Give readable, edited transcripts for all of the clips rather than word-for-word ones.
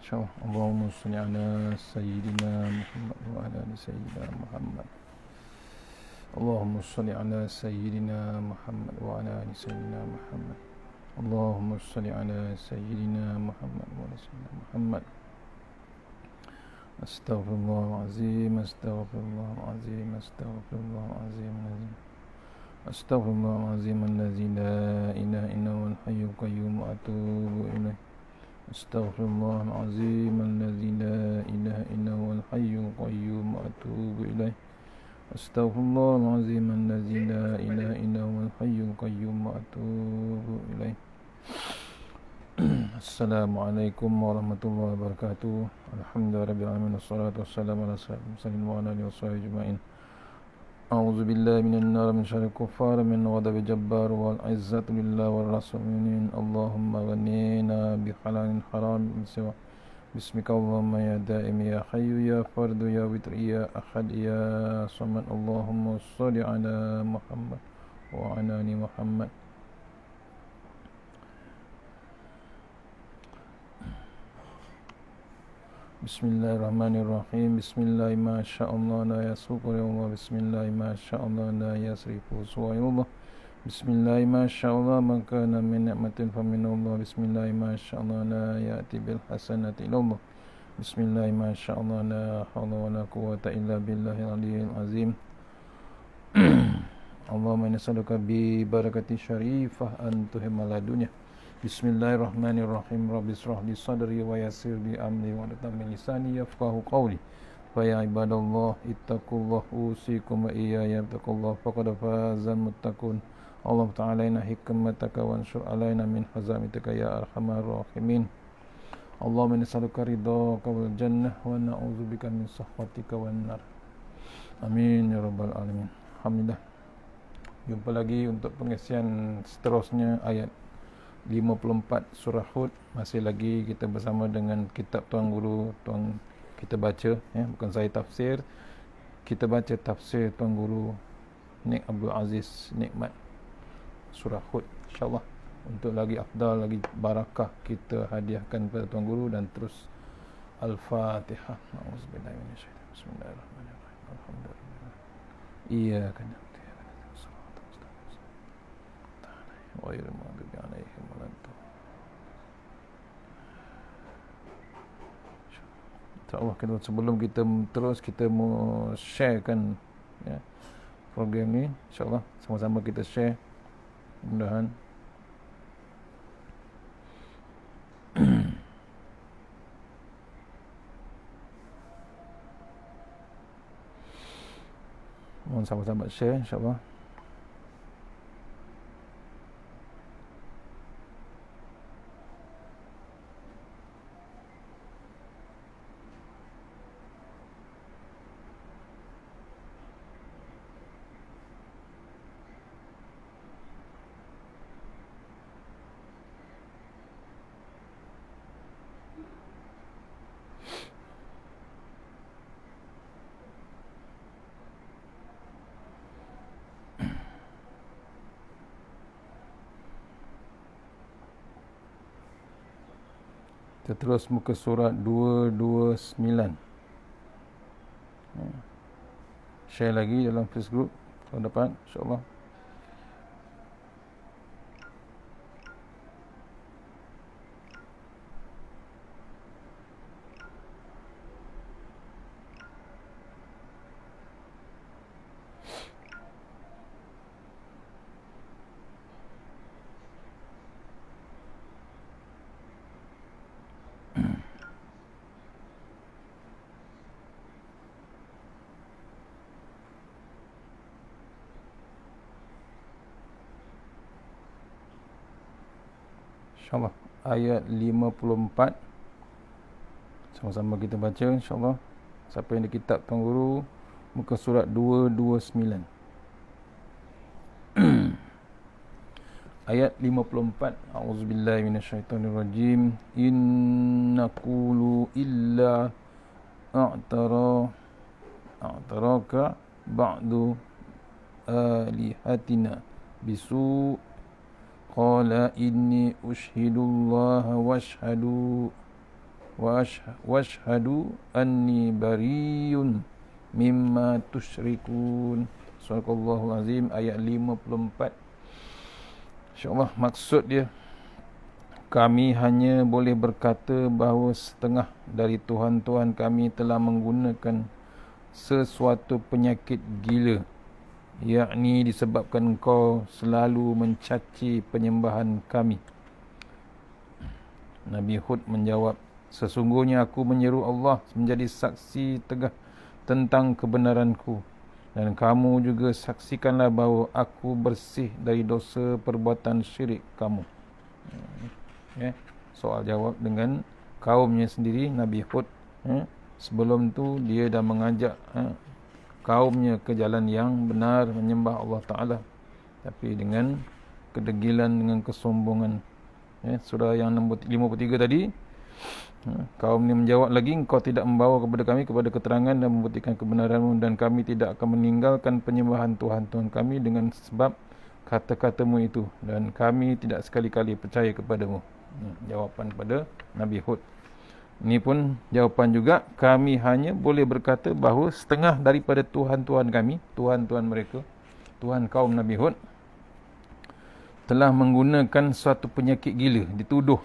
InsyaAllah. Allahumma salli ala Sayyidina Muhammad wa ala ali Sayyidina Muhammad. Allahumma salli ala Sayyidina Muhammad wa ala ali Sayyidina Muhammad. Allahumma salli ala Sayyidina Muhammad wa ala Sayyidina Muhammad. Astaghfirullahalazim, astaghfirullahalazim, astaghfirullahalazim. Astaghfirullahalazim allazi la ilaha illa huwal hayyul qayyum wa atubu ilaih. Astaghfirullahalazim allazi la ilaha illa huwal hayyul qayyum wa atubu ilaih. Astaghfirullahalazim allazi la ilaha illa huwal hayyul qayyum wa atubu ilaih. Assalamualaikum warahmatullahi wabarakatuh. Alhamdulillahirabbil alamin wassalatu wassalamu ala sayyidina wa ala alihi washabihi ajma'in. A'udzu billahi minan nar min syarril kuffar min ghadabil jabbar wal izzatu lillahi war rasulin. Allahumma ghanina bi halalin haram min siwa. Bismika Allahumma ya daim ya hayyu ya fardu ya witr ya ahad ya samad. Allahumma shalli ala Muhammad wa ala ali Muhammad. Bismillahirrahmanirrahim. Bismillahi ma sya'allah la yasuqu Allah. Bismillahi ma sya'allah la yasrifu su'ayullah. Bismillahi ma sya'allah man kana min ni'matin fa minallah. Bismillahi ma sya'allah la ya'ti bil hasanati illallah. Bismillahi ma sya'allah la hawla wa la quwwata illa billahil aliyyil azim. Allahumma inna nas'aluka bi barakati syarifah an tuhimala dunya. Bismillahirrahmanirrahim. Rabbi shrah li sadri wa yassir li amri wa hlul 'uqdatam min lisani yafqahu qawli. Fa ya ibadallah ittaqullaha usikum wa iyaya bittaqullah faqad fazal muttaqun. Allah ta'ala inna hikmataka wa anshur alaina min hazamitika ya arhamar rahimin. Allahumma nas'aluka ridhaka wal jannah wa na'udzubika min sakhatika wan nar. Amin ya rabbal alamin. Alhamdulillah. Jumpa lagi untuk pengisian seterusnya ayat 54 surah Hud. Masih lagi kita bersama dengan kitab Tuan Guru, kita baca, bukan saya tafsir. Kita baca tafsir Tuan Guru Nik Abdul Aziz Nikmat surah Hud. InsyaAllah untuk lagi afdal, lagi barakah, kita hadiahkan kepada Tuan Guru. Dan terus Al-Fatihah. A'udzubillahi minasyaitanir rajim. Bismillahirrahmanirrahim. Alhamdulillah. Iyyaka na'budu ghairil maghdubi 'alaihim waladdallin. InsyaAllah sebelum kita terus, kita mau sharekan program ni. InsyaAllah sama-sama kita share. Mudah-mudahan mohon sama-sama share insyaAllah. Kita terus muka surat 229. Share lagi dalam Facebook kalau dapat, insyaAllah. InsyaAllah ayat 54 sama-sama kita baca insyaAllah. Siapa yang ada kitab Tuan Guru, muka surat 229. Ayat 54. A'udzubillahi minasyaitonirrajim. Inna qulu illa a'taraka ba'du alihatina bisu. Qala inni ushidullaha washhadu washhadu anni bariyun mimma tusyrikun. Surah Azim ayat 54. InsyaAllah maksud dia, kami hanya boleh berkata bahawa setengah dari Tuhan-Tuhan kami telah menggunakan sesuatu penyakit gila, yakni disebabkan engkau selalu mencaci penyembahan kami. Nabi Hud menjawab, sesungguhnya aku menyeru Allah menjadi saksi tegah tentang kebenaranku, dan kamu juga saksikanlah bahawa aku bersih dari dosa perbuatan syirik kamu. Soal jawab dengan kaumnya sendiri Nabi Hud. Sebelum tu dia dah mengajak kaumnya ke jalan yang benar, menyembah Allah Ta'ala, tapi dengan kedegilan, dengan kesombongan. Surah yang nombor 53 tadi, kaum ni menjawab lagi, engkau tidak membawa kepada kami kepada keterangan dan membuktikan kebenaranmu, dan kami tidak akan meninggalkan penyembahan Tuhan-Tuhan kami dengan sebab kata-katamu itu, dan kami tidak sekali-kali percaya kepadamu. Jawapan pada Nabi Hud. Ini pun jawapan juga, kami hanya boleh berkata bahawa setengah daripada Tuhan-Tuhan kami, Tuhan-Tuhan mereka, Tuhan kaum Nabi Hud, telah menggunakan suatu penyakit gila, dituduh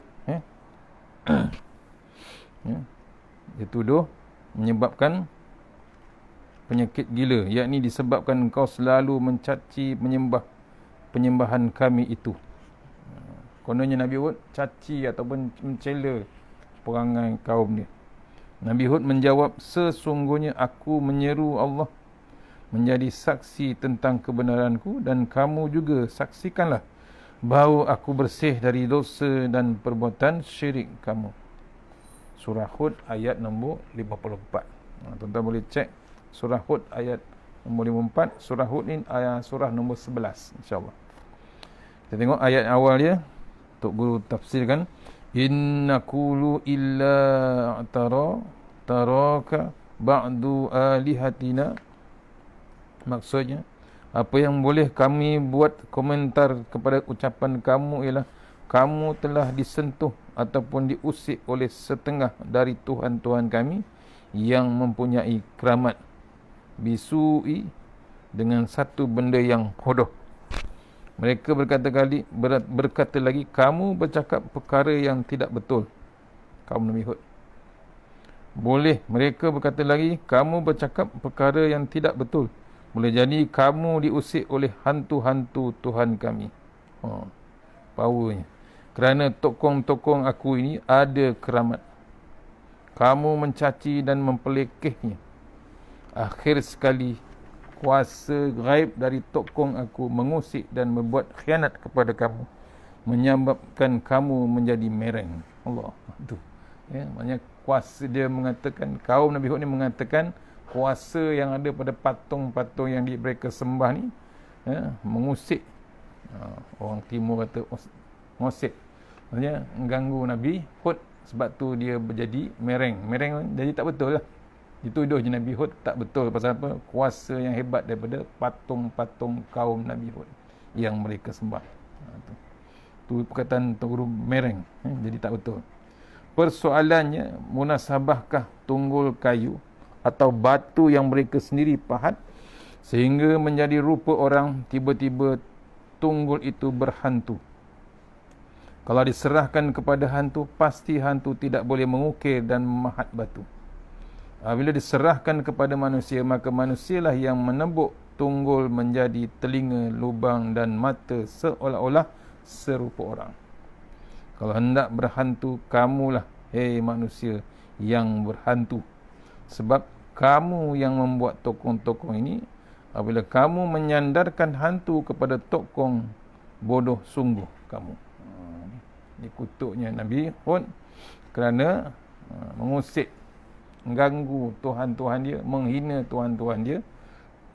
dituduh menyebabkan penyakit gila, yakni disebabkan engkau selalu mencaci penyembahan kami itu. Kononnya Nabi Hud caci ataupun mencela perangai kaum dia. Nabi Hud menjawab, sesungguhnya aku menyeru Allah menjadi saksi tentang kebenaranku, dan kamu juga saksikanlah bahawa aku bersih dari dosa dan perbuatan syirik kamu. Surah Hud ayat nombor 54. Tuan-tuan boleh cek Surah Hud ayat nombor 54. Surah Hud ni surah nombor 11, insyaAllah. Kita tengok ayat awal dia. Tok Guru tafsirkan, inna qulu illa taraka ba'du alihatina. Maksudnya, apa yang boleh kami buat komentar kepada ucapan kamu ialah kamu telah disentuh ataupun diusik oleh setengah dari Tuhan-Tuhan kami yang mempunyai keramat, bisu'i, dengan satu benda yang bodoh. Mereka berkata lagi, kamu bercakap perkara yang tidak betul. Kaum Nabi Hud. Boleh mereka berkata lagi, kamu bercakap perkara yang tidak betul. Boleh jadi kamu diusik oleh hantu-hantu Tuhan kami. Powernya. Kerana tokong-tokong aku ini ada keramat. Kamu mencaci dan mempelekehnya. Akhir sekali, kuasa gaib dari tokong aku mengusik dan membuat khianat kepada kamu, menyebabkan kamu menjadi mereng. Allah. Itu. Maknanya kuasa dia mengatakan, kaum Nabi Hud ni mengatakan kuasa yang ada pada patung-patung yang mereka sembah ni mengusik. Orang timur kata ngosik. Maksudnya mengganggu Nabi Hud, sebab tu dia menjadi mereng. Mereng jadi tak betul lah. Dituduh je Nabi Hud tak betul. Pasal apa? Kuasa yang hebat daripada patung-patung kaum Nabi Hud yang mereka sembah. Tu perkataan Tok Guru mereng. Jadi tak betul. Persoalannya, munasabahkah tunggul kayu atau batu yang mereka sendiri pahat sehingga menjadi rupa orang, tiba-tiba tunggul itu berhantu. Kalau diserahkan kepada hantu, pasti hantu tidak boleh mengukir dan memahat batu. Bila diserahkan kepada manusia, maka manusialah yang menebuk tunggul menjadi telinga, lubang dan mata, seolah-olah serupa orang. Kalau hendak berhantu, kamulah, hei manusia, yang berhantu. Sebab kamu yang membuat tokong-tokong ini. Apabila kamu menyandarkan hantu kepada tokong, bodoh sungguh kamu. Ini kutuknya Nabi Hud kerana mengusik, mengganggu Tuhan-Tuhan dia, menghina Tuhan-Tuhan dia.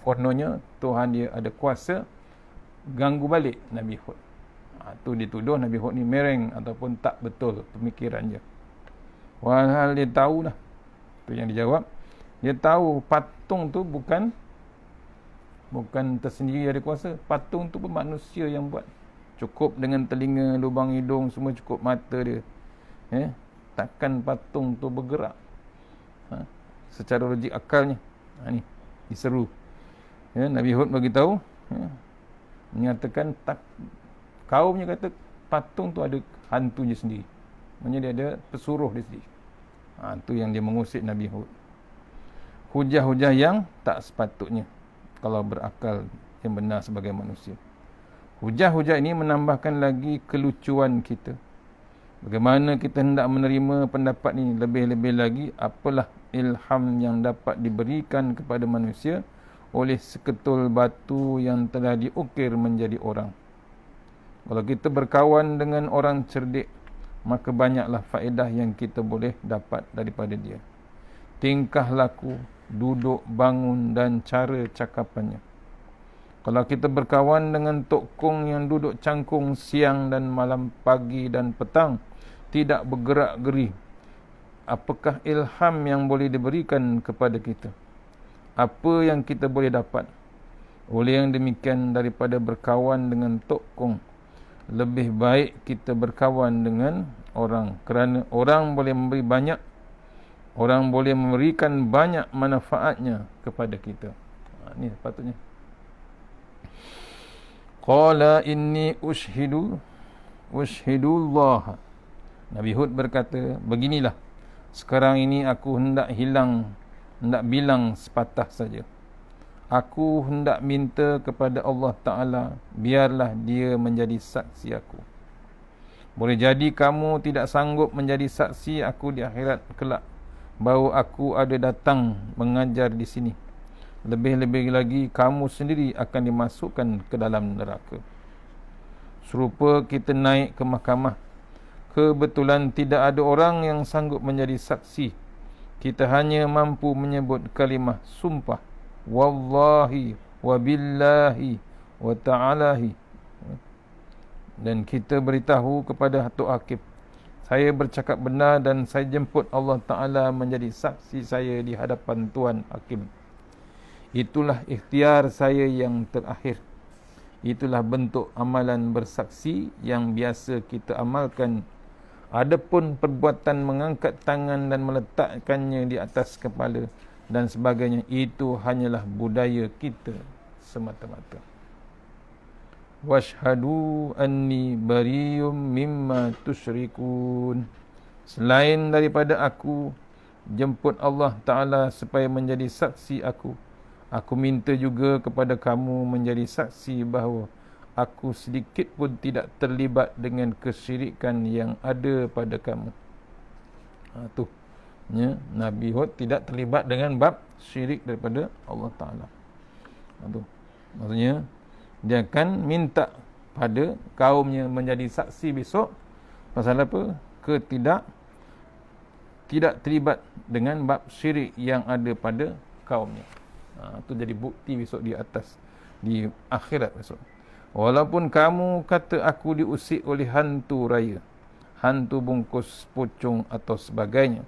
Kononnya Tuhan dia ada kuasa, ganggu balik Nabi Hud. Tu dituduh Nabi Hud ni mereng ataupun tak betul pemikiran dia. Walhal dia tahulah. Tu yang dijawab. Dia tahu patung tu bukan tersendiri ada kuasa. Patung tu pun manusia yang buat. Cukup dengan telinga, lubang hidung, semua cukup mata dia. takkan patung tu bergerak. Secara logik akalnya. Ni diseru. Nabi Hud bagi tahu, menyatakan kaumnya kata patung tu ada hantunya sendiri. Maksudnya dia ada pesuruh dia sendiri. Tu yang dia mengusik Nabi Hud. Hujah-hujah yang tak sepatutnya kalau berakal yang benar sebagai manusia. Hujah-hujah ini menambahkan lagi kelucuan kita. Bagaimana kita hendak menerima pendapat ini. Lebih-lebih lagi, apalah ilham yang dapat diberikan kepada manusia oleh seketul batu yang telah diukir menjadi orang. Kalau kita berkawan dengan orang cerdik, maka banyaklah faedah yang kita boleh dapat daripada dia. Tingkah laku, duduk, bangun dan cara cakapannya. Kalau kita berkawan dengan Tok Kong yang duduk cangkung siang dan malam, pagi dan petang, tidak bergerak geri, apakah ilham yang boleh diberikan kepada kita? Apa yang kita boleh dapat? Oleh yang demikian, daripada berkawan dengan Tok Kong, lebih baik kita berkawan dengan orang, kerana orang boleh memberi banyak, orang boleh memberikan banyak manfaatnya kepada kita. Ini sepatutnya. Qala inni ushhidullah. Nabi Hud berkata, beginilah, sekarang ini aku hendak bilang sepatah saja. Aku hendak minta kepada Allah Ta'ala, biarlah dia menjadi saksi aku. Boleh jadi kamu tidak sanggup menjadi saksi aku di akhirat kelak, bahawa aku ada datang mengajar di sini. Lebih-lebih lagi, kamu sendiri akan dimasukkan ke dalam neraka. Serupa kita naik ke mahkamah. Kebetulan tidak ada orang yang sanggup menjadi saksi. Kita hanya mampu menyebut kalimah sumpah. Wallahi, wabillahi, wa ta'alahi. Dan kita beritahu kepada Tok Hakim, saya bercakap benar dan saya jemput Allah Ta'ala menjadi saksi saya di hadapan Tuan Hakim. Itulah ikhtiar saya yang terakhir. Itulah bentuk amalan bersaksi yang biasa kita amalkan. Adapun perbuatan mengangkat tangan dan meletakkannya di atas kepala dan sebagainya, itu hanyalah budaya kita semata-mata. Washhadu anni bariyum mimma tusyrikun. Selain daripada aku, jemput Allah Ta'ala supaya menjadi saksi aku. Aku minta juga kepada kamu menjadi saksi bahawa aku sedikit pun tidak terlibat dengan kesyirikan yang ada pada kamu. Nabi Hud tidak terlibat dengan bab syirik daripada Allah Ta'ala. Maksudnya, dia akan minta pada kaumnya menjadi saksi besok. Pasal apa? Tidak terlibat dengan bab syirik yang ada pada kaumnya. Itu jadi bukti besok di atas, di akhirat besok. Walaupun kamu kata aku diusik oleh hantu raya, hantu bungkus pocong atau sebagainya,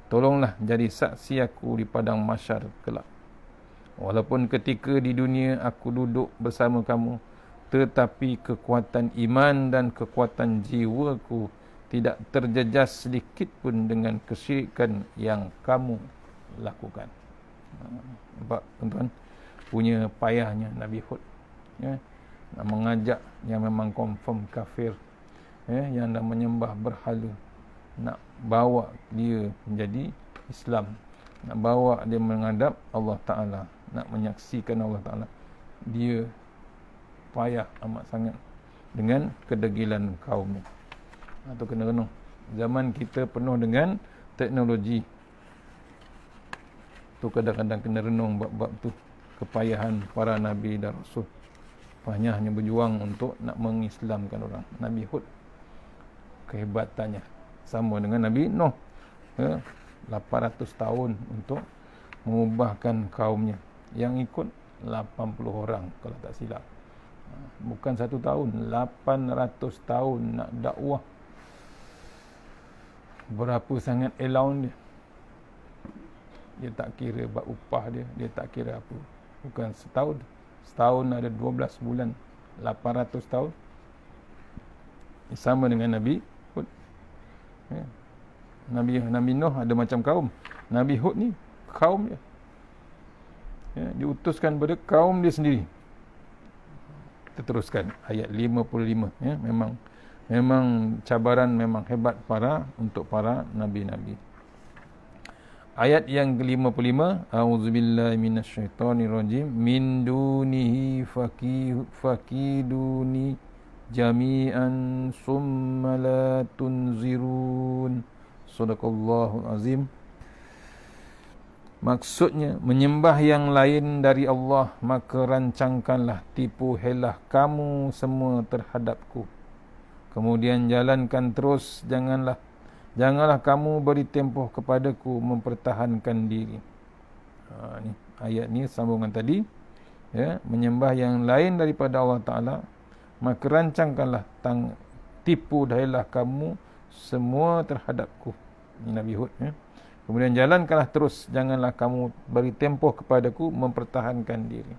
tolonglah jadi saksi aku di padang mahsyar kelak. Walaupun ketika di dunia aku duduk bersama kamu, tetapi kekuatan iman dan kekuatan jiwaku tidak terjejas sedikit pun dengan kesyirikan yang kamu lakukan. Nampak tuan-tuan, punya payahnya Nabi Hud, nak mengajak yang memang confirm kafir, yang nak menyembah berhala, nak bawa dia menjadi Islam, nak bawa dia menghadap Allah Ta'ala, nak menyaksikan Allah Ta'ala. Dia payah amat sangat dengan kedegilan kaumnya. Itu kena renung. Zaman kita penuh dengan teknologi. Tu kadang-kadang kena renung bab-bab tu, kepayahan para Nabi dan Rasul. Payahnya berjuang untuk nak mengislamkan orang. Nabi Hud, kehebatannya sama dengan Nabi Nuh, 800 tahun untuk mengubahkan kaumnya. Yang ikut 80 orang kalau tak silap. Bukan 1 tahun, 800 tahun nak dakwah. Berapa sangat allowance dia. Dia tak kira bab upah dia, dia tak kira apa. Bukan setahun. Setahun ada 12 bulan, 800 tahun. Sama dengan Nabi Hud. Nabi Nuh ada macam kaum. Nabi Hud ni kaum dia. Ya, diutuskan pada kaum dia sendiri. Kita teruskan ayat 55 ya. Memang cabaran memang hebat untuk para nabi-nabi. Ayat yang ke-55, a'udzubillahi minasyaitonirrajim, min dunihi fakiduni jami'an summa la tunzirun. Sadaqallahul azim. Maksudnya, menyembah yang lain dari Allah, maka rancangkanlah tipu helah kamu semua terhadapku. Kemudian jalankan terus, janganlah kamu beri tempoh kepadaku mempertahankan diri. Ni ayat ni sambungan tadi, ya, menyembah yang lain daripada Allah Taala, maka rancangkanlah tipu dahilah kamu semua terhadapku. Ini Nabi Hud, ya. Kemudian jalankanlah terus, janganlah kamu beri tempoh kepadaku mempertahankan diri.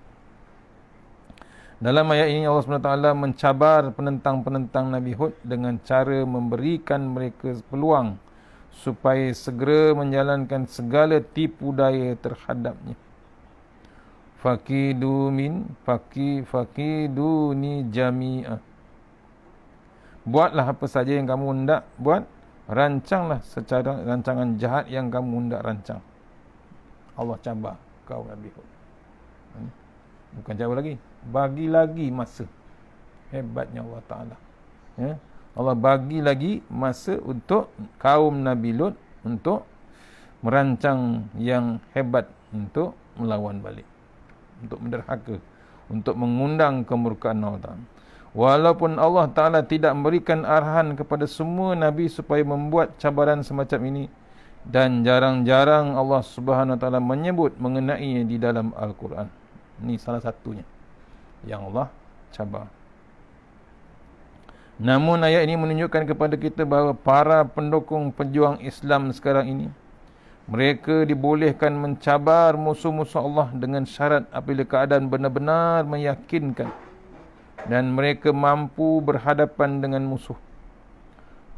Dalam ayat ini Allah SWT mencabar penentang-penentang Nabi Hud dengan cara memberikan mereka peluang supaya segera menjalankan segala tipu daya terhadapnya. Fakiduni jami'ah. Buatlah apa saja yang kamu hendak buat, rancanglah secara rancangan jahat yang kamu hendak rancang. Allah cabar kaum Nabi Hud. Bukan cabar lagi, bagi lagi masa. Hebatnya Allah Ta'ala, ya? Allah bagi lagi masa untuk kaum Nabi Lut untuk merancang yang hebat untuk melawan balik, untuk menderhaka, untuk mengundang kemurkaan Allah Ta'ala. Walaupun Allah Ta'ala tidak memberikan arahan kepada semua Nabi supaya membuat cabaran semacam ini, dan jarang-jarang Allah Subhanahu Wa Ta'ala menyebut mengenainya di dalam Al-Quran. Ini salah satunya yang Allah cabar. Namun ayat ini menunjukkan kepada kita bahawa para pendukung pejuang Islam sekarang ini, mereka dibolehkan mencabar musuh-musuh Allah dengan syarat apabila keadaan benar-benar meyakinkan dan mereka mampu berhadapan dengan musuh.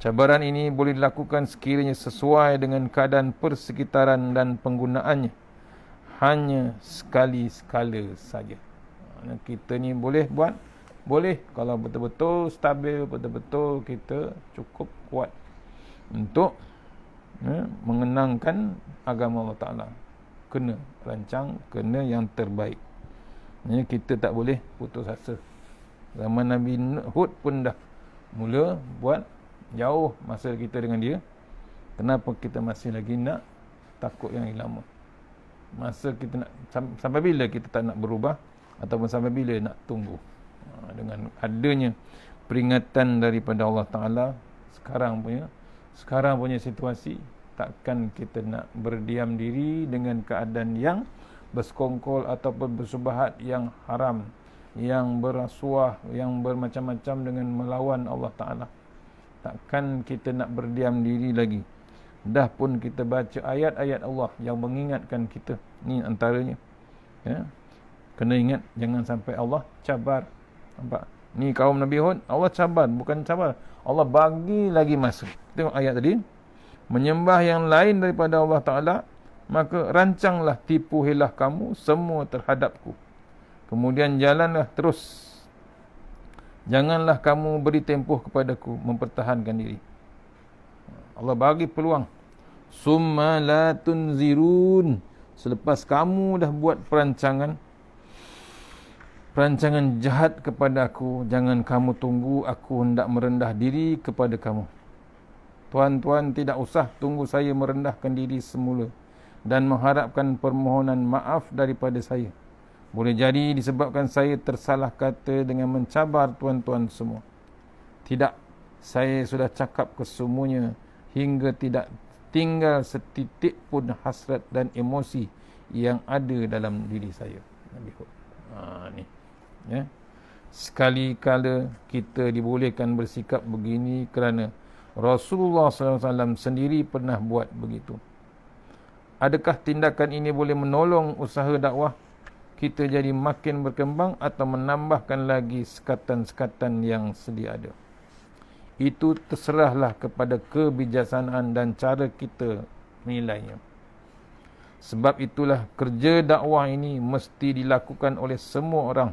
Cabaran ini boleh dilakukan sekiranya sesuai dengan keadaan persekitaran dan penggunaannya hanya sekali-sekala saja. Kita ni boleh buat, boleh kalau betul-betul stabil, betul-betul kita cukup kuat untuk mengenangkan agama Allah Ta'ala. Kena rancang, kena yang terbaik. Kita tak boleh putus asa. Zaman Nabi Hud pun dah mula buat, jauh masa kita dengan dia. Kenapa kita masih lagi nak takut yang lama? Masa kita nak, sampai bila kita tak nak berubah, ataupun sampai bila nak tunggu? Dengan adanya peringatan daripada Allah Ta'ala sekarang punya situasi, takkan kita nak berdiam diri dengan keadaan yang bersekongkol ataupun bersubahat yang haram, yang berasuah, yang bermacam-macam dengan melawan Allah Ta'ala. Takkan kita nak berdiam diri lagi. Dah pun kita baca ayat-ayat Allah yang mengingatkan kita. Ni antaranya, ya. Kena ingat, jangan sampai Allah cabar. Nampak? Ni kaum Nabi Hud, Allah cabar, bukan cabar, Allah bagi lagi masa. Tengok ayat tadi, menyembah yang lain daripada Allah Ta'ala, maka rancanglah tipu helah kamu semua terhadapku. Kemudian jalanlah terus, janganlah kamu beri tempoh kepadaku mempertahankan diri. Allah bagi peluang. Summa la tunzirun. Selepas kamu dah buat perancangan jahat kepada aku, jangan kamu tunggu aku hendak merendah diri kepada kamu. Tuan-tuan tidak usah tunggu saya merendahkan diri semula dan mengharapkan permohonan maaf daripada saya. Boleh jadi disebabkan saya tersalah kata dengan mencabar tuan-tuan semua. Tidak, saya sudah cakap kesemuanya hingga tidak tinggal setitik pun hasrat dan emosi yang ada dalam diri saya. Nabi Hud. Ni, ya. Sekali kala kita dibolehkan bersikap begini kerana Rasulullah SAW sendiri pernah buat begitu. Adakah tindakan ini boleh menolong usaha dakwah kita jadi makin berkembang atau menambahkan lagi sekatan-sekatan yang sedia ada? itu terserahlah kepada kebijaksanaan dan cara kita menilainya. Sebab itulah kerja dakwah ini mesti dilakukan oleh semua orang.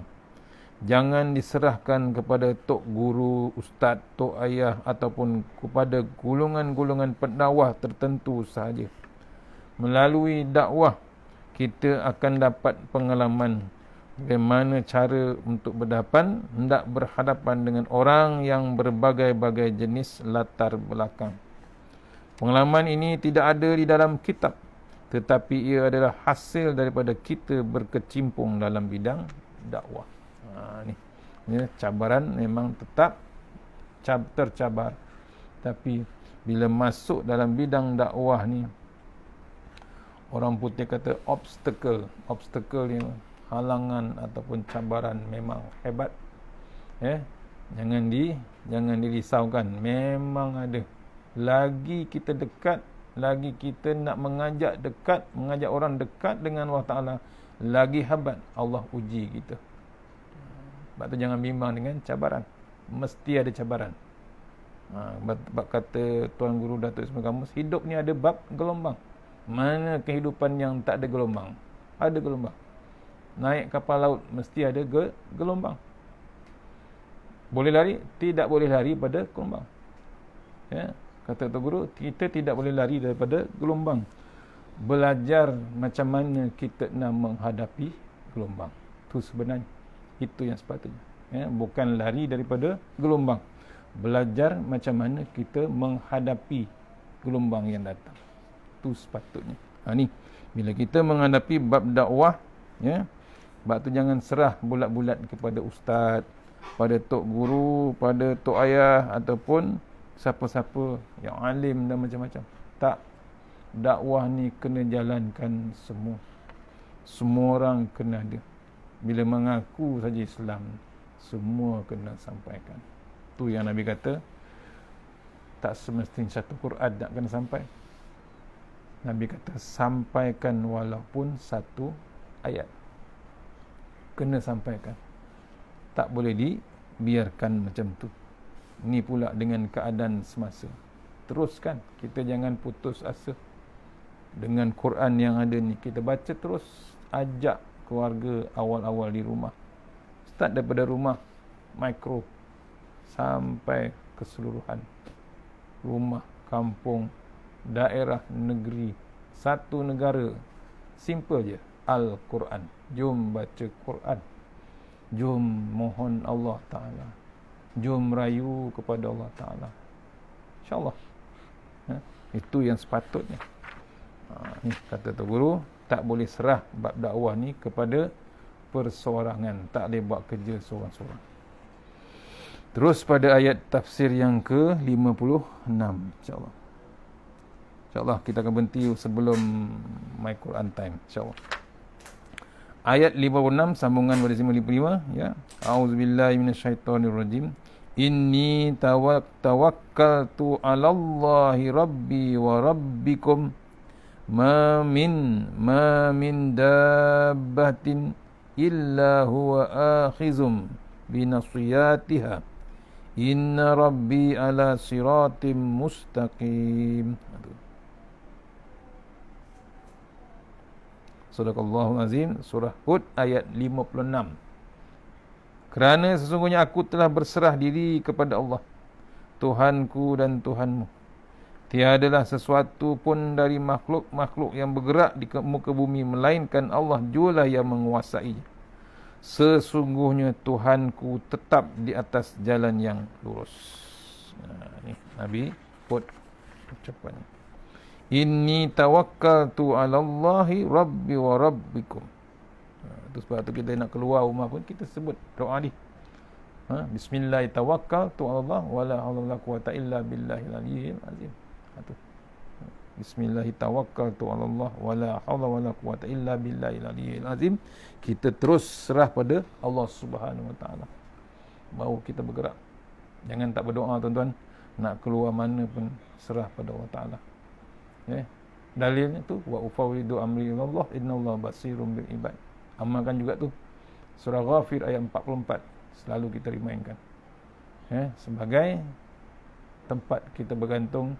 Jangan diserahkan kepada tok guru, ustaz, tok ayah ataupun kepada golongan-golongan pendakwah tertentu sahaja. Melalui dakwah, kita akan dapat pengalaman bagaimana cara untuk hendak berhadapan dengan orang yang berbagai-bagai jenis latar belakang. Pengalaman ini tidak ada di dalam kitab, tetapi ia adalah hasil daripada kita berkecimpung dalam bidang dakwah. Ini cabaran memang tetap tercabar. Tapi bila masuk dalam bidang dakwah ni, orang putih kata obstacle ni, halangan ataupun cabaran memang hebat. Jangan dirisaukan, memang ada. Lagi kita dekat, lagi kita nak mengajak orang dekat dengan Allah Ta'ala, lagi hebat Allah uji kita. Sebab tu jangan bimbang dengan cabaran. Mesti ada cabaran. Sebab kata Tuan Guru Datuk Ismail Kamus, hidup ni ada bab gelombang. Mana kehidupan yang tak ada gelombang? Ada gelombang. Naik kapal laut mesti ada gelombang. Boleh lari? Tidak boleh lari pada gelombang. Kata Tuan Guru, kita tidak boleh lari daripada gelombang. Belajar macam mana kita nak menghadapi gelombang. Itu sebenarnya. Itu yang sepatutnya. Bukan lari daripada gelombang. Belajar macam mana kita menghadapi gelombang yang datang. Itu sepatutnya. Ni, bila kita menghadapi bab dakwah, sebab tu jangan serah bulat-bulat kepada ustaz, pada tok guru, pada tok ayah ataupun siapa-siapa yang alim dan macam-macam. Tak. Dakwah ni kena jalankan semua. Semua orang kena ada. Bila mengaku saja Islam, semua kena sampaikan. Tu yang Nabi kata, tak semestinya satu Quran nak kena sampai. Nabi kata, sampaikan walaupun satu ayat. Kena sampaikan. Tak boleh dibiarkan macam tu. Ni pula dengan keadaan semasa. Teruskan. Kita jangan putus asa. Dengan Quran yang ada ni, kita baca terus. Ajak keluarga awal-awal di rumah. Start daripada rumah, mikro, sampai keseluruhan. Rumah, kampung, daerah, negeri, satu negara. Simple je. Al-Quran. Jom baca Quran. Jom mohon Allah Ta'ala. Jom rayu kepada Allah Ta'ala. InsyaAllah. Itu yang sepatutnya. Ni kata Tuan Guru, tak boleh serah bab dakwah ni kepada perseorangan. Tak boleh buat kerja seorang-seorang. Terus pada ayat tafsir yang ke-56. InsyaAllah. InsyaAllah kita akan berhenti sebelum My Quran Time. InsyaAllah. Ayat 56 sambungan pada 55. A'udzubillahi minasyaitonirrajim. Inni tawakkaltu 'alallahi rabbi wa rabbikum ma min dabbatin illa huwa akhizum binasiyatiha inna rabbi ala siratim mustaqim. Sadaqallahul azim. Surah Hud ayat 56. Kerana sesungguhnya aku telah berserah diri kepada Allah, Tuhanku dan Tuhanmu. Tiadalah sesuatu pun dari makhluk-makhluk yang bergerak di muka bumi melainkan Allah jualah yang menguasainya. Sesungguhnya Tuhanku tetap di atas jalan yang lurus. Ni Nabi Hud ucapannya. Inni tawakkaltu 'alallahi rabbi wa rabbikum. Itu sebab tu kita nak keluar rumah pun kita sebut doa ni. Bismillah tawakkaltu 'alallah wa la haula wala quwata illa billahil aliyyil azim. Bismillah tawakkaltu 'alallah wa la haula wala quwata illa billahil aliyyil azim. Kita terus serah pada Allah Subhanahu wa taala. Baru kita bergerak. Jangan tak berdoa tuan-tuan. Nak keluar mana pun serah pada Allah Taala. Dalilnya tu wa ufawwidu amri ilallah innallaha basirum bil ibad. Amalkan juga tu surah Ghafir ayat 44, selalu kita remind kan. Sebagai tempat kita bergantung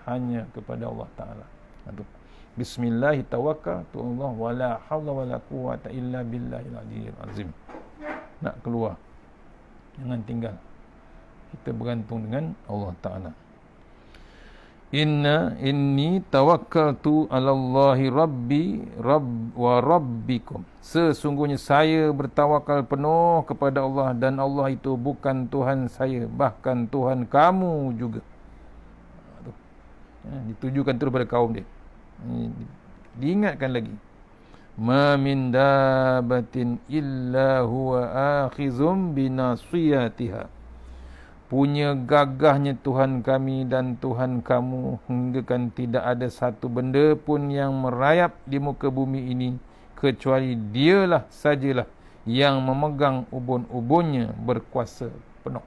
hanya kepada Allah Ta'ala. Bismillahi tawakkaltu Allah wala hawla wala quwwata illa billahil aliyyil azim. Nak keluar, jangan tinggal. Kita bergantung dengan Allah Ta'ala. Inni tawakkaltu 'alallahi wa rabbikum. Sesungguhnya saya bertawakal penuh kepada Allah, dan Allah itu bukan Tuhan saya, bahkan Tuhan kamu juga. Ditujukan terus pada kaum dia. Diingatkan lagi. Ma min dabatin illa huwa akhizum binasiyatiha. Punya gagahnya Tuhan kami dan Tuhan kamu, hinggakan tidak ada satu benda pun yang merayap di muka bumi ini kecuali dialah sajalah yang memegang ubun-ubunnya berkuasa penuh.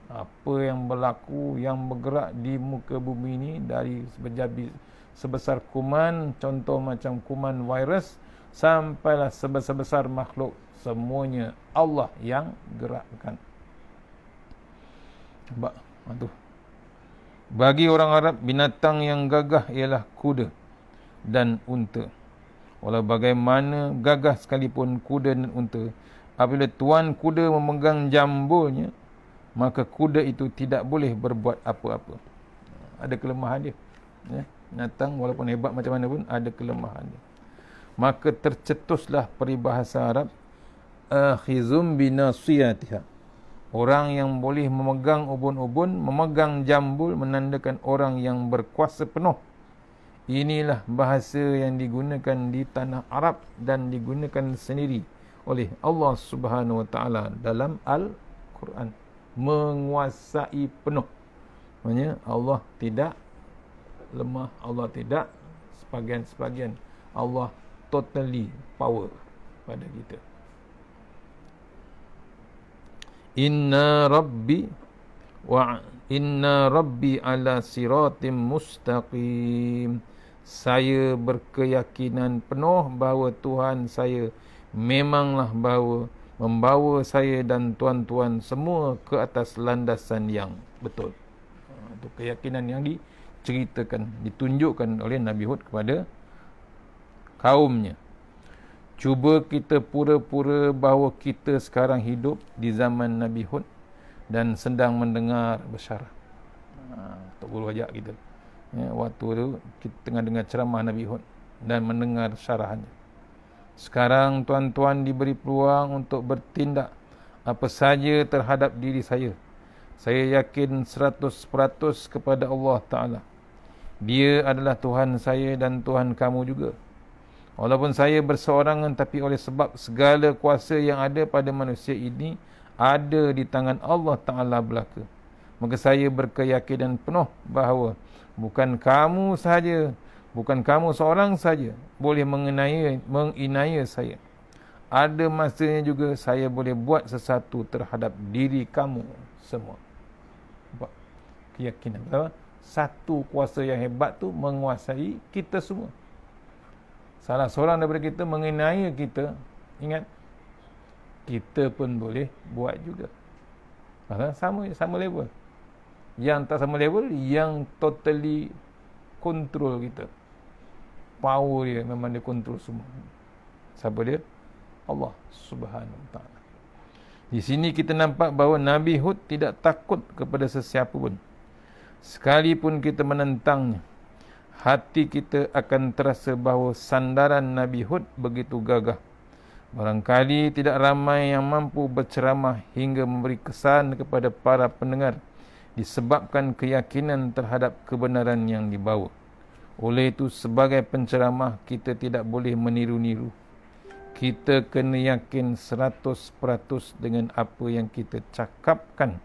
Apa yang berlaku, yang bergerak di muka bumi ini, dari sebesar kuman, contoh macam kuman virus, sampailah sebesar-besar makhluk, semuanya Allah yang gerakkan. Nampak? Bagi orang Arab, binatang yang gagah ialah kuda dan unta. Walau bagaimana gagah sekalipun kuda dan unta, apabila tuan kuda memegang jambulnya, maka kuda itu tidak boleh berbuat apa-apa. Ada kelemahan dia. Binatang walaupun hebat macam mana pun ada kelemahan dia. Maka tercetuslah peribahasa Arab, akhizum binasiyatiha. Orang yang boleh memegang ubun-ubun, memegang jambul, menandakan orang yang berkuasa penuh. Inilah bahasa yang digunakan di tanah Arab dan digunakan sendiri oleh Allah Subhanahu Wa Taala dalam Al-Quran. Menguasai penuh. Maksudnya Allah tidak lemah, Allah tidak sebahagian-sebahagian. Allah totally power pada kita. Inna rabbi ala siratim mustaqim. Saya berkeyakinan penuh bahawa Tuhan saya memanglah membawa saya dan tuan-tuan semua ke atas landasan yang betul. Itu keyakinan yang diceritakan, ditunjukkan oleh Nabi Hud kepada kaumnya. Cuba kita pura-pura bahawa kita sekarang hidup di zaman Nabi Hud dan sedang mendengar besyarah. Tok Guru ajak kita. Waktu tu kita tengah dengar ceramah Nabi Hud dan mendengar syarahannya. Sekarang tuan-tuan diberi peluang untuk bertindak apa saja terhadap diri saya. Saya yakin 100% kepada Allah Ta'ala. Dia adalah Tuhan saya dan Tuhan kamu juga. Walaupun saya berseorangan, tapi oleh sebab segala kuasa yang ada pada manusia ini ada di tangan Allah Ta'ala belaka. Maka saya berkeyakinan penuh bahawa bukan kamu sahaja, bukan kamu seorang saja boleh menginaya saya. Ada masanya juga saya boleh buat sesuatu terhadap diri kamu semua. Nampak? Keyakinan. Satu kuasa yang hebat tu menguasai kita semua. Salah seorang daripada kita mengenai kita, ingat, kita pun boleh buat juga. Sama level. Yang tak sama level, yang totally control kita. Power dia memang dia control semua. Siapa dia? Allah Subhanahu Wa Taala. Di sini kita nampak bahawa Nabi Hud tidak takut kepada sesiapa pun. Sekalipun kita menentangnya, hati kita akan terasa bahawa sandaran Nabi Hud begitu gagah. Barangkali tidak ramai yang mampu berceramah hingga memberi kesan kepada para pendengar disebabkan keyakinan terhadap kebenaran yang dibawa. Oleh itu, sebagai penceramah, kita tidak boleh meniru-niru. Kita kena yakin 100% dengan apa yang kita cakapkan,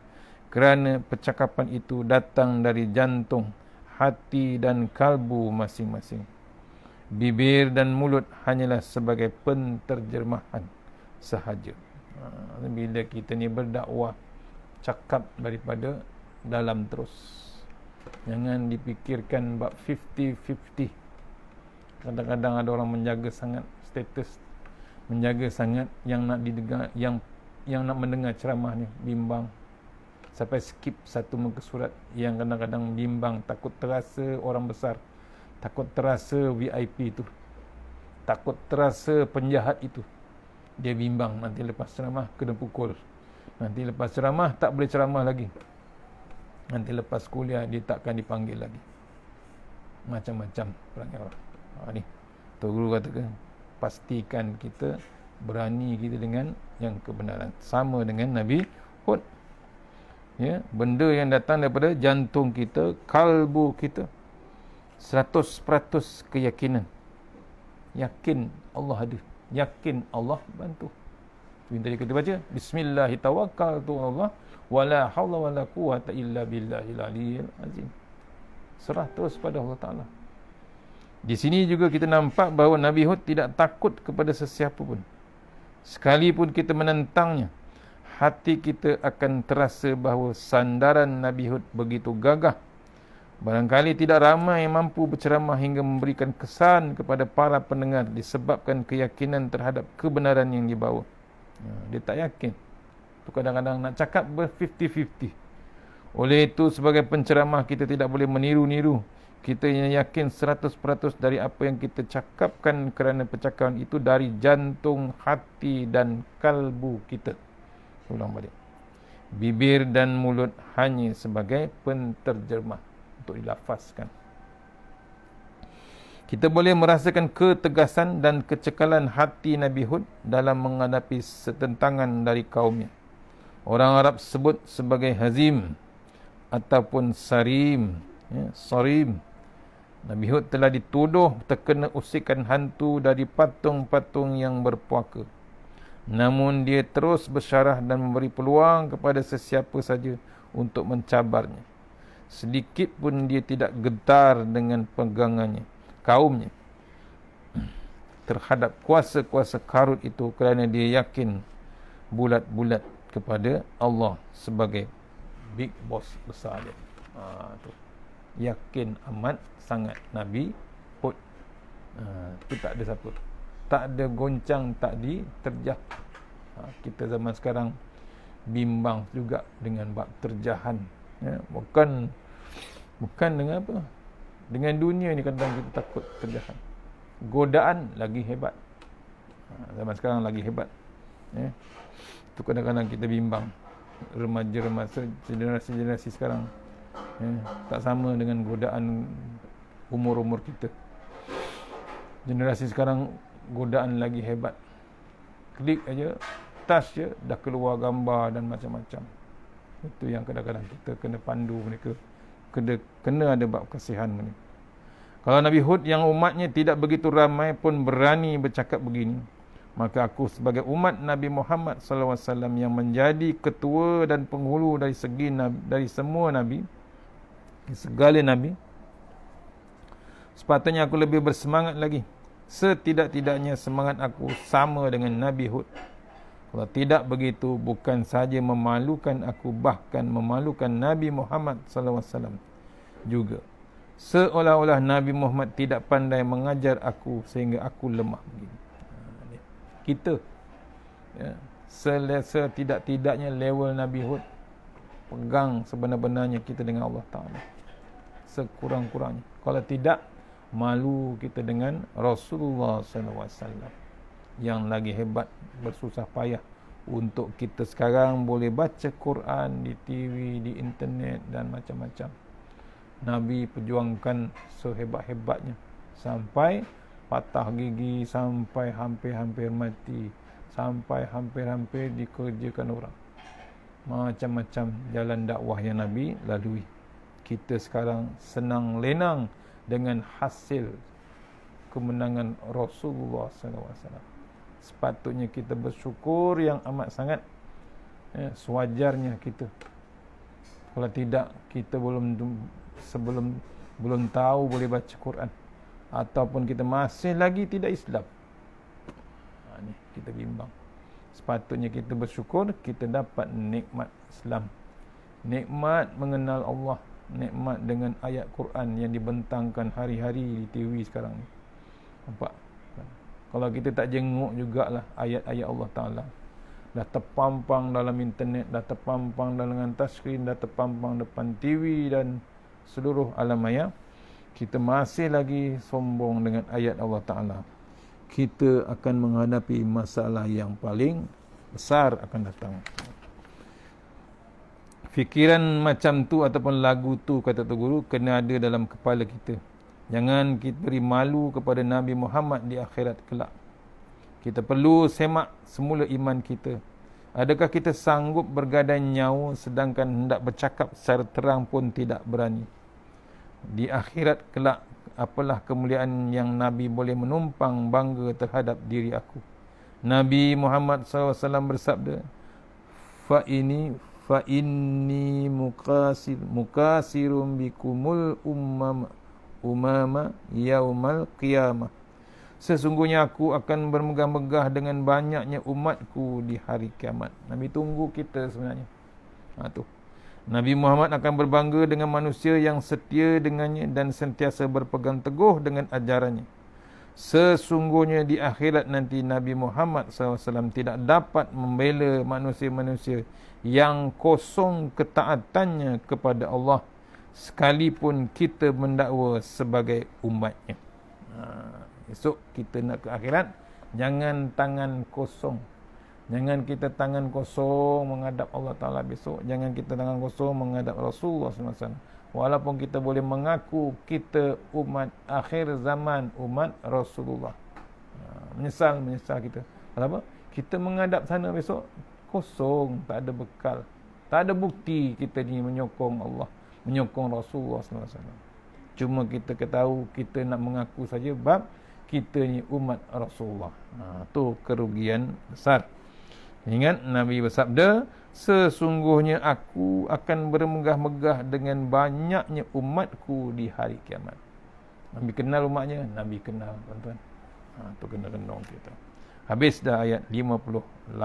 kerana percakapan itu datang dari jantung, hati dan kalbu masing-masing. Bibir dan mulut hanyalah sebagai penterjemahan sahaja. Bila kita ni berdakwah, cakap daripada dalam terus. Jangan dipikirkan bab 50-50. Kadang-kadang ada orang menjaga sangat status, menjaga sangat yang nak didengar, yang nak mendengar ceramah ni, bimbang. sampai skip satu muka surat yang kadang-kadang bimbang, takut terasa orang besar, takut terasa VIP itu, takut terasa penjahat itu. Dia bimbang nanti lepas ceramah kena pukul, nanti lepas ceramah tak boleh ceramah lagi, nanti lepas kuliah dia takkan dipanggil lagi. Macam-macam perangai orang. Ni tu guru katakan, pastikan kita berani kita dengan yang kebenaran, sama dengan Nabi Hud. Ya, benda yang datang daripada jantung kita, kalbu kita, 100% keyakinan. Yakin Allah ada, yakin Allah bantu. Yang tadi kita baca, bismillahirrahmanirrahim, wala haula wala quwata illa billahil aliyyil azim. Serah terus pada Allah Ta'ala. Di sini juga kita nampak bahawa Nabi Hud tidak takut kepada sesiapa pun. Sekalipun kita menentangnya, hati kita akan terasa bahawa sandaran Nabi Hud begitu gagah. Barangkali tidak ramai yang mampu berceramah hingga memberikan kesan kepada para pendengar disebabkan keyakinan terhadap kebenaran yang dibawa. Dia tak yakin. Itu kadang-kadang nak cakap ber-50-50. Oleh itu, sebagai penceramah kita tidak boleh meniru-niru. Kita yang yakin 100% dari apa yang kita cakapkan, kerana percakapan itu dari jantung, hati dan kalbu kita. Ulang balik. Bibir dan mulut hanya sebagai penterjemah untuk dilafazkan. Kita boleh merasakan ketegasan dan kecekalan hati Nabi Hud dalam menghadapi setentangan dari kaumnya. Orang Arab sebut sebagai hazim ataupun sarim, sarim. Nabi Hud telah dituduh terkena usikan hantu dari patung-patung yang berpuaka. Namun dia terus bersyarah dan memberi peluang kepada sesiapa saja untuk mencabarnya. Sedikit pun dia tidak gentar dengan pegangannya, kaumnya, terhadap kuasa-kuasa karut itu, kerana dia yakin bulat-bulat kepada Allah sebagai big boss besar dia. Tu. Yakin amat sangat Nabi Hud. Itu tak ada siapa, tak ada goncang, tak diterjah. Kita zaman sekarang bimbang juga dengan bab terjahan, ya, bukan dengan apa, dengan dunia ni kadang kita takut terjahan. Godaan lagi hebat. Zaman sekarang lagi hebat, ya. Itu kadang-kadang kita bimbang. Remaja-remaja, generasi sekarang, ya, tak sama dengan godaan umur-umur kita. Generasi sekarang godaan lagi hebat. Klik aja, touch je, dah keluar gambar dan macam-macam. Itu yang kadang-kadang kita kena pandu mereka, kena ada bab kasihan mereka. Kalau Nabi Hud yang umatnya tidak begitu ramai pun berani bercakap begini, maka aku sebagai umat Nabi Muhammad SAW yang menjadi ketua dan penghulu dari segi nabi, dari semua nabi, segala nabi, sepatutnya aku lebih bersemangat lagi. Setidak-tidaknya semangat aku sama dengan Nabi Hud. Kalau tidak begitu, bukan sahaja memalukan aku, bahkan memalukan Nabi Muhammad SAW juga. Seolah-olah Nabi Muhammad tidak pandai mengajar aku sehingga aku lemah begini. Kita, ya, setidak-tidaknya level Nabi Hud, pegang sebenar-benarnya kita dengan Allah Ta'ala, sekurang-kurangnya. Kalau tidak, malu kita dengan Rasulullah SAW yang lagi hebat, bersusah payah untuk kita sekarang boleh baca Quran di TV, di internet dan macam-macam. Nabi perjuangkan sehebat-hebatnya sampai patah gigi, sampai hampir-hampir mati, sampai hampir-hampir dikerjakan orang. Macam-macam jalan dakwah yang Nabi lalui. Kita sekarang senang lenang dengan hasil kemenangan Rasulullah SAW. Sepatutnya kita bersyukur yang amat sangat, ya, sewajarnya kita. Kalau tidak, kita belum tahu boleh baca Quran, ataupun kita masih lagi tidak Islam. Ni kita bimbang. Sepatutnya kita bersyukur kita dapat nikmat Islam, nikmat mengenal Allah, nikmat dengan ayat Quran yang dibentangkan hari-hari di TV sekarang ni. Nampak? Kalau kita tak jenguk jugalah ayat-ayat Allah Ta'ala, dah terpampang dalam internet, dah terpampang dalam touchscreen, dah terpampang depan TV dan seluruh alam maya, kita masih lagi sombong dengan ayat Allah Ta'ala, kita akan menghadapi masalah yang paling besar akan datang. Fikiran macam tu ataupun lagu tu, kata tu guru, kena ada dalam kepala kita. Jangan kita beri malu kepada Nabi Muhammad di akhirat kelak. Kita perlu semak semula iman kita. Adakah kita sanggup bergadai nyawa sedangkan hendak bercakap secara terang pun tidak berani? Di akhirat kelak, apalah kemuliaan yang Nabi boleh menumpang bangga terhadap diri aku. Nabi Muhammad SAW bersabda, Fa inni mukasirum bikumul umama yaumal qiyamah. Sesungguhnya aku akan bermegah-megah dengan banyaknya umatku di hari kiamat. Nabi tunggu kita sebenarnya. Tu. Nabi Muhammad akan berbangga dengan manusia yang setia dengannya dan sentiasa berpegang teguh dengan ajarannya. Sesungguhnya di akhirat nanti Nabi Muhammad SAW tidak dapat membela manusia-manusia yang kosong ketaatannya kepada Allah, sekalipun kita mendakwa sebagai umatnya. Esok kita nak ke akhirat, jangan tangan kosong. Jangan kita tangan kosong menghadap Allah Ta'ala besok. Jangan kita tangan kosong menghadap Rasulullah SAW. Walaupun kita boleh mengaku kita umat akhir zaman, umat Rasulullah. Menyesal kita. Kenapa? Kita menghadap sana besok kosong, tak ada bekal, tak ada bukti kita ni menyokong Allah, menyokong Rasulullah SAW. Cuma kita ketahui kita nak mengaku saja bab kita ni umat Rasulullah. Tu kerugian besar. Ingat Nabi bersabda, sesungguhnya aku akan bermegah-megah dengan banyaknya umatku di hari kiamat. Nabi kenal umatnya, Nabi kenal, tuan-tuan. Tu kena renung kita. Habis dah ayat 56.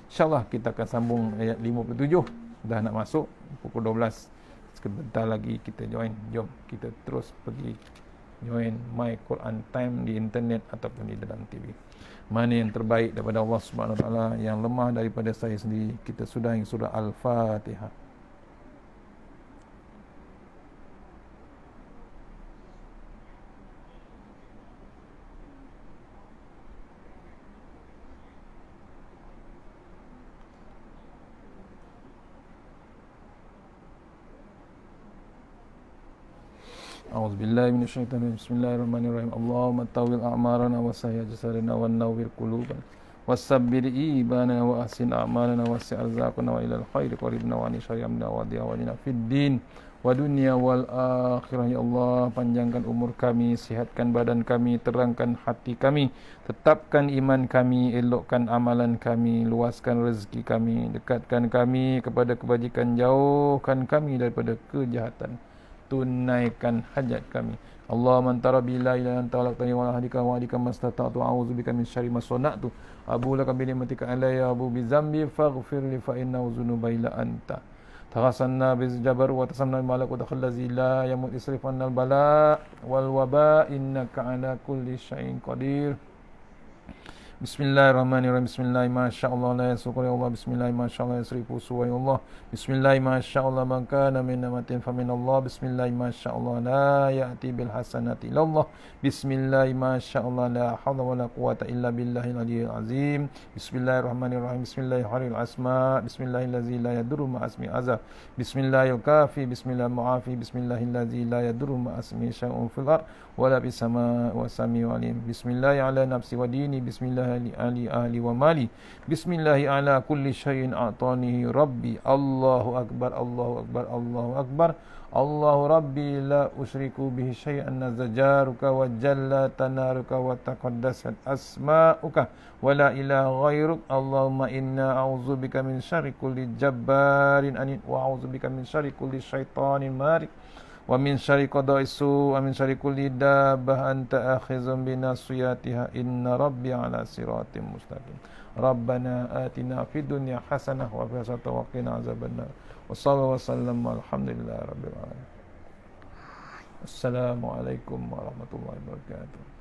InsyaAllah kita akan sambung ayat 57. Dah nak masuk pukul 12. Sebentar lagi kita join. Jom kita terus pergi join My Quran Time di internet ataupun di dalam TV. Mana yang terbaik daripada Allah Subhanahu Wa Taala, yang lemah daripada saya sendiri. Kita sudahi surah Al-Fatihah. A'udzubillahi minasyaitonir rajim. Bismillahirrahmanirrahim. Allahumma tawil a'marana wa sahih jasadana wa nawwir qulubana wasabbir ibana wa ahsin a'malana wa si' arzaqana wa ilal khairi qaribna wa nisyamna wa diawalina fid din wa dunya wal akhirah. Ya Allah, panjangkan umur kami, sihatkan badan kami, terangkan hati kami, tetapkan iman kami, elokkan amalan kami, luaskan rezeki kami, dekatkan kami kepada kebajikan, jauhkan kami daripada kejahatan, tunaikan hajat kami. Allahumma anta rabbi la ilaha anta khalaqtani wa la hadika wa hadika mastata'tu a'udzubika min syarri ma sana'tu abu laka bi ni'matika alayya abu bi dzambi faghfir li fa innahu dzunuba illa anta taghasanna bi jabar wa tasamna bi malak wa takhallazi la yamut isrif annal bala wal waba innaka ala kulli syai'in qadir. Bismillahirrahmanirrahim. Bismillah masyaallah la yasqul Allah. Bismillah masyaallah yasrifu suwa Allah. Bismillah masyaallah man kana min namatin fa min Allah. Bismillah masyaallah la ya'ti bil hasanati illa Allah. Bismillah masyaallah la haula wala quwata illa billahil aliyyil azim. Bismillahirrahmanirrahim. Bismillahirrahmanirrahim asma. Bismillahillazi la yadurru ma asmi azza. Bismillahil kafi. Bismillahil muafi. Bismillahillazi la yadurru ma asmi syai'un fil ard wala bis sama wa samiu alim. Bismillah ala nafsi wa dini. Bismillah ali ahli wa mali. Bismillahi ala kulli syai'in a'tanihi rabbi. Allahu akbar, Allahu akbar, Allahu akbar. Allahu rabbi la usyriku bihi syai'an nazajaruka wa jalla tanaruka wa taqaddasat asma'uka wa la ilaha ghairuk. Allahumma inna a'udzubika min syarri kulli jabbarin anid wa a'udzubika min syarri kulli syaitanin marik wa min syarri qada'is su wa min syarri kulli dabbah anta akhizun bi nasiyatiha inna rabbi ala siratim mustaqim. Rabbana atina fid dunya hasanah wa fil akhirati wa qina azabannar. Wassallallahu wasallam alhamdulillahi rabbil alamin. Assalamualaikum warahmatullahi wabarakatuh.